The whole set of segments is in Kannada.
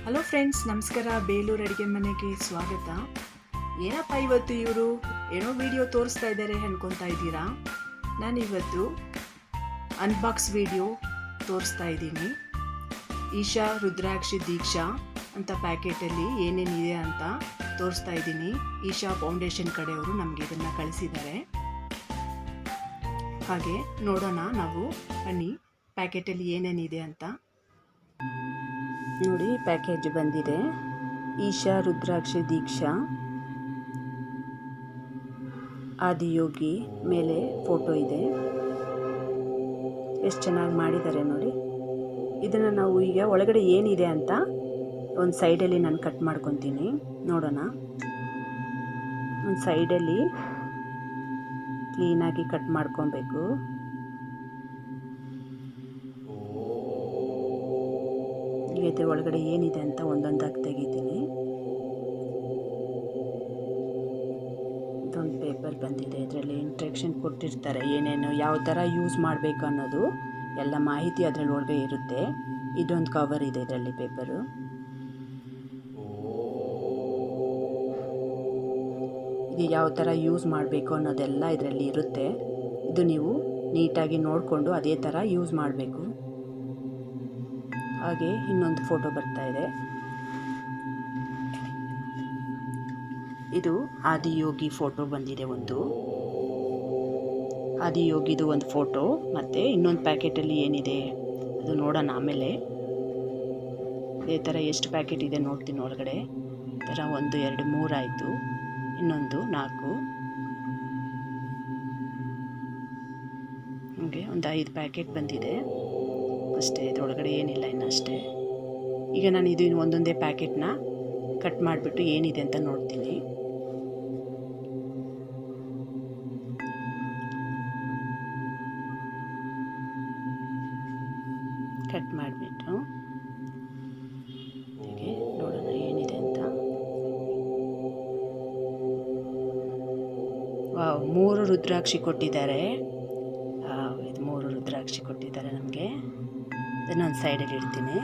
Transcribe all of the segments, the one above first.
ಹಲೋ ಫ್ರೆಂಡ್ಸ್, ನಮಸ್ಕಾರ. ಬೇಲೂರು ಅಡುಗೆ ಮನೆಗೆ ಸ್ವಾಗತ. ಏನಪ್ಪ ಇವತ್ತು ಇವರು ಏನೋ ವಿಡಿಯೋ ತೋರಿಸ್ತಾ ಇದ್ದಾರೆ ಅನ್ಕೊತಾ ಇದ್ದೀರಾ? ನಾನಿವತ್ತು ಅನ್ಬಾಕ್ಸ್ ವಿಡಿಯೋ ತೋರಿಸ್ತಾ ಇದ್ದೀನಿ. ಈಶಾ ರುದ್ರಾಕ್ಷಿ ದೀಕ್ಷಾ ಅಂತ ಪ್ಯಾಕೆಟಲ್ಲಿ ಏನೇನಿದೆ ಅಂತ ತೋರಿಸ್ತಾ ಇದ್ದೀನಿ. ಈಶಾ ಫೌಂಡೇಶನ್ ಕಡೆಯವರು ನಮಗೆ ಇದನ್ನು ಕಳಿಸಿದ್ದಾರೆ. ಹಾಗೆ ನೋಡೋಣ ನಾವು, ಬನ್ನಿ ಪ್ಯಾಕೆಟಲ್ಲಿ ಏನೇನಿದೆ ಅಂತ. ನೋಡಿ, ಪ್ಯಾಕೇಜ್ ಬಂದಿದೆ. ಈಶಾ ರುದ್ರಾಕ್ಷಿ ದೀಕ್ಷಾ ಆದಿಯೋಗಿ ಮೇಲೆ ಫೋಟೋ ಇದೆ. ಎಷ್ಟು ಚೆನ್ನಾಗಿ ಮಾಡಿದ್ದಾರೆ ನೋಡಿ. ಇದನ್ನು ನಾವು ಈಗ ಒಳಗಡೆ ಏನಿದೆ ಅಂತ ಒಂದು ಸೈಡಲ್ಲಿ ನಾನು ಕಟ್ ಮಾಡ್ಕೊತೀನಿ. ನೋಡೋಣ. ಒಂದು ಸೈಡಲ್ಲಿ ಕ್ಲೀನಾಗಿ ಕಟ್ ಮಾಡ್ಕೊಬೇಕು. ಈಗ ಒಳಗಡೆ ಏನಿದೆ ಅಂತ ಒಂದೊಂದಾಗಿ ತೆಗಿತೀನಿ. ಇದೊಂದು ಪೇಪರ್ ಬಂದಿದೆ. ಇದರಲ್ಲಿ ಇನ್ಸ್ಟ್ರಕ್ಷನ್ ಕೊಟ್ಟಿರ್ತಾರೆ, ಏನೇನು ಯಾವ ಥರ ಯೂಸ್ ಮಾಡಬೇಕು ಅನ್ನೋದು ಎಲ್ಲ ಮಾಹಿತಿ ಅದರಲ್ಲಿ ಒಳಗೆ ಇರುತ್ತೆ. ಇದೊಂದು ಕವರ್ ಇದೆ, ಇದರಲ್ಲಿ ಪೇಪರು. ಇದು ಯಾವ ಥರ ಯೂಸ್ ಮಾಡಬೇಕು ಅನ್ನೋದೆಲ್ಲ ಇದರಲ್ಲಿ ಇರುತ್ತೆ. ಇದು ನೀವು ನೀಟಾಗಿ ನೋಡಿಕೊಂಡು ಅದೇ ಥರ ಯೂಸ್ ಮಾಡಬೇಕು. ಹಾಗೆ ಇನ್ನೊಂದು ಫೋಟೋ ಬರ್ತಾ ಇದೆ. ಇದು ಆದಿಯೋಗಿ ಫೋಟೋ ಬಂದಿದೆ. ಒಂದು ಆದಿಯೋಗಿದು ಒಂದು ಫೋಟೋ, ಮತ್ತು ಇನ್ನೊಂದು ಪ್ಯಾಕೆಟಲ್ಲಿ ಏನಿದೆ ಅದು ನೋಡೋಣ ಆಮೇಲೆ. ಇದೇ ಥರ ಎಷ್ಟು ಪ್ಯಾಕೆಟ್ ಇದೆ ನೋಡ್ತೀನಿ ಒಳಗಡೆ. ಈ ಥರ 1 2 3 ಆಯಿತು, ಇನ್ನೊಂದು 4, ಹೀಗೆ ಒಂದು 5 ಪ್ಯಾಕೆಟ್ ಬಂದಿದೆ ಅಷ್ಟೇ. ಇದರೊಳಗಡೆ ಏನಿಲ್ಲ ಇನ್ನು ಅಷ್ಟೇ. ಈಗ ನಾನು ಇದು ಒಂದೊಂದೇ ಪ್ಯಾಕೆಟ್ನ ಕಟ್ ಮಾಡಿಬಿಟ್ಟು ಏನಿದೆ ಅಂತ ನೋಡ್ತೀನಿ. ಕಟ್ ಮಾಡಿಬಿಟ್ಟು ಹೀಗೆ ನೋಡೋಣ ಏನಿದೆ ಅಂತ. ವಾವ್, 3 ರುದ್ರಾಕ್ಷಿ ಕೊಟ್ಟಿದ್ದಾರೆ. ಇದು 3 ರುದ್ರಾಕ್ಷಿ ಕೊಟ್ಟಿದ್ದಾರೆ ನಮಗೆ. ಇದನ್ನೊಂದು ಸೈಡಲ್ಲಿ ಇಡ್ತೀನಿ.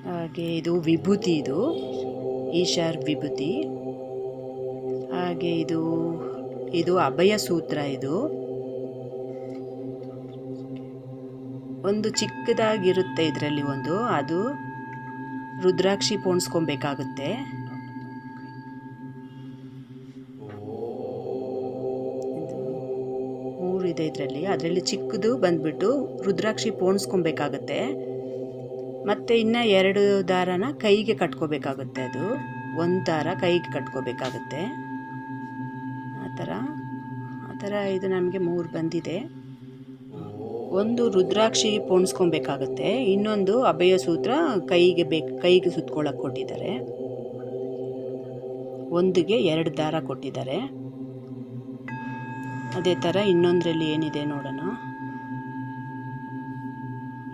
ಹಾಗೆ ಇದು ವಿಭೂತಿ, ಇದು ಈಶಾರ್ ವಿಭೂತಿ. ಹಾಗೆ ಇದು ಅಭಯ ಸೂತ್ರ. ಇದು ಒಂದು ಚಿಕ್ಕದಾಗಿರುತ್ತೆ ಇದರಲ್ಲಿ ಒಂದು, ಅದು ರುದ್ರಾಕ್ಷಿ ಪೋಣಿಸ್ಕೊಬೇಕಾಗುತ್ತೆ. ಇದೆ ಅದರಲ್ಲಿ ಚಿಕ್ಕದು ಬಂದ್ಬಿಟ್ಟು ರುದ್ರಾಕ್ಷಿ ಪೋಣಿಸ್ಕೊಬೇಕಾಗತ್ತೆ. ಮತ್ತು ಇನ್ನು 2 ದಾರನ ಕೈಗೆ ಕಟ್ಕೋಬೇಕಾಗುತ್ತೆ. ಅದು ಒಂದು ದಾರ ಕೈಗೆ ಕಟ್ಕೋಬೇಕಾಗುತ್ತೆ. ಆ ಥರ ಇದು ನಮಗೆ 3 ಬಂದಿದೆ. ಒಂದು ರುದ್ರಾಕ್ಷಿ ಪೋಣಿಸ್ಕೊಬೇಕಾಗತ್ತೆ, ಇನ್ನೊಂದು ಅಭಯ ಸೂತ್ರ ಕೈಗೆ ಸುತ್ಕೊಳ್ಳೋಕೆ ಕೊಟ್ಟಿದ್ದಾರೆ. ಒಂದಿಗೆ 2 ದಾರ ಕೊಟ್ಟಿದ್ದಾರೆ. ಅದೇ ಥರ ಇನ್ನೊಂದರಲ್ಲಿ ಏನಿದೆ ನೋಡೋಣ.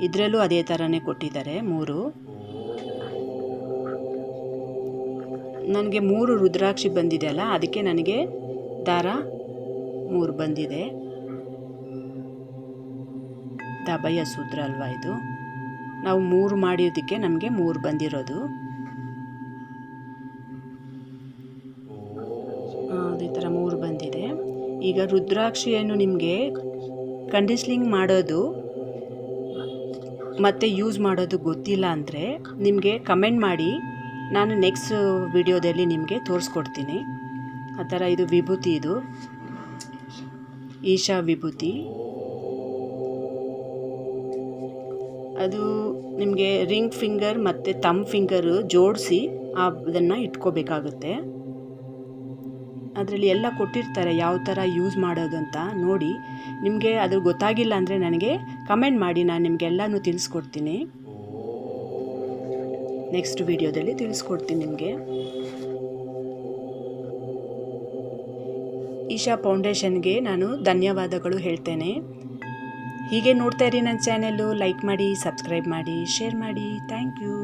ಇದರಲ್ಲೂ ಅದೇ ಥರನೇ ಕೊಟ್ಟಿದ್ದಾರೆ 3. ನನಗೆ 3 ರುದ್ರಾಕ್ಷಿ ಬಂದಿದೆ ಅಲ್ಲ, ಅದಕ್ಕೆ ನನಗೆ ದಾರ 3 ಬಂದಿದೆ. ಅಭಯ ಸೂತ್ರ ಅಲ್ವಾ ಇದು. ನಾವು 3 ಮಾಡಿರೋದಕ್ಕೆ ನಮಗೆ 3 ಬಂದಿರೋದು. ಅದೇ ಥರ 3 ಬಂದಿದೆ. ಈಗ ರುದ್ರಾಕ್ಷಿಯನ್ನು ನಿಮಗೆ ಕಂಡೀಷ್ನಿಂಗ್ ಮಾಡೋದು ಮತ್ತು ಯೂಸ್ ಮಾಡೋದು ಗೊತ್ತಿಲ್ಲ ಅಂದರೆ ನಿಮಗೆ ಕಮೆಂಟ್ ಮಾಡಿ, ನಾನು ನೆಕ್ಸ್ಟ್ ವಿಡಿಯೋದಲ್ಲಿ ನಿಮಗೆ ತೋರಿಸ್ಕೊಡ್ತೀನಿ. ಆ ಥರ ಇದು ವಿಭೂತಿ, ಇದು ಈಶಾ ವಿಭೂತಿ. ಅದು ನಿಮಗೆ ರಿಂಗ್ ಫಿಂಗರ್ ಮತ್ತು ಥಂಬ್ ಫಿಂಗರು ಜೋಡಿಸಿ ಅದನ್ನು ಇಟ್ಕೋಬೇಕಾಗುತ್ತೆ. ಅದರಲ್ಲಿ ಎಲ್ಲ ಕೊಟ್ಟಿರ್ತಾರೆ ಯಾವ ಥರ ಯೂಸ್ ಮಾಡೋದು ಅಂತ ನೋಡಿ. ನಿಮಗೆ ಅದು ಗೊತ್ತಾಗಿಲ್ಲ ಅಂದರೆ ನನಗೆ ಕಮೆಂಟ್ ಮಾಡಿ, ನಾನು ನಿಮಗೆಲ್ಲನೂ ತಿಳಿಸ್ಕೊಡ್ತೀನಿ. ನೆಕ್ಸ್ಟ್ ವಿಡಿಯೋದಲ್ಲಿ ತಿಳಿಸ್ಕೊಡ್ತೀನಿ ನಿಮಗೆ. ಈಶಾ ಫೌಂಡೇಶನ್ಗೆ ನಾನು ಧನ್ಯವಾದಗಳು ಹೇಳ್ತೇನೆ. ಹೀಗೆ ನೋಡ್ತಾ ಇರಿ ನನ್ನ ಚಾನೆಲ್ಲು. ಲೈಕ್ ಮಾಡಿ, ಸಬ್ಸ್ಕ್ರೈಬ್ ಮಾಡಿ, ಶೇರ್ ಮಾಡಿ. Thank you.